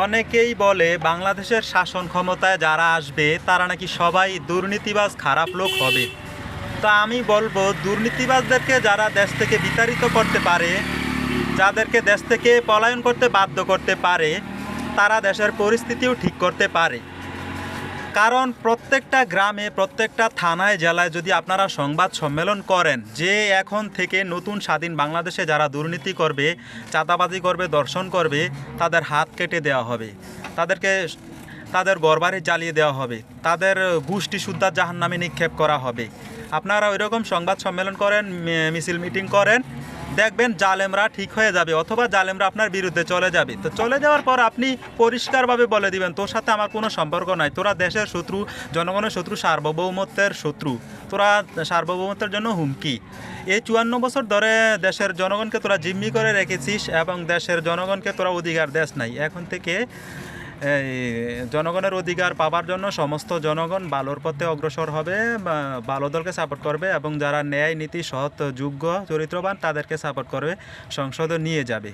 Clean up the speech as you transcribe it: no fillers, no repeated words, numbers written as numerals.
অনেকেই বলে বাংলাদেশের শাসন ক্ষমতায় যারা আসবে তারা নাকি সবাই দুর্নীতিবাজ খারাপ লোক হবে। তা আমি বলবো, দুর্নীতিবাজদেরকে যারা দেশ থেকে বিতাড়িত করতে পারে, যাদেরকে দেশ থেকে পলায়ন করতে বাধ্য করতে পারে, তারা দেশের পরিস্থিতিও ঠিক করতে পারে। কারণ প্রত্যেকটা গ্রামে, প্রত্যেকটা থানায়, জেলায় যদি আপনারা সংবাদ সম্মেলন করেন যে এখন থেকে নতুন স্বাধীন বাংলাদেশে যারা দুর্নীতি করবে, চাঁদাবাজি করবে, দর্শন করবে, তাদের হাত কেটে দেওয়া হবে, তাদেরকে তাদের ঘরবাড়ি জ্বালিয়ে দেওয়া হবে, তাদের গোষ্ঠী সুদ্ধা জাহান্নামে নিক্ষেপ করা হবে। আপনারা ওই রকম সংবাদ সম্মেলন করেন, মিছিল মিটিং করেন, দেখবেন জালেমরা ঠিক হয়ে যাবে, অথবা জালেমরা আপনার বিরুদ্ধে চলে যাবে। তো চলে যাওয়ার পর আপনি পরিষ্কারভাবে বলে দিবেন, তোর সাথে আমার কোনো সম্পর্ক নাই, তোরা দেশের শত্রু, জনগণের শত্রু, সার্বভৌমত্বের শত্রু, তোরা সার্বভৌমত্বের জন্য হুমকি। এই 54 বছর ধরে দেশের জনগণকে তোরা জিম্মি করে রেখেছিস এবং দেশের জনগণকে তোরা অধিকার দেশ নাই। এখন থেকে এই জনগণের অধিকার পাবার জন্য সমস্ত জনগণ ভালোর পথে অগ্রসর হবে, ভালো দলকে সাপোর্ট করবে এবং যারা ন্যায় নীতি সৎ যোগ্য চরিত্রবান তাদেরকে সাপোর্ট করবে, সংসদে নিয়ে যাবে।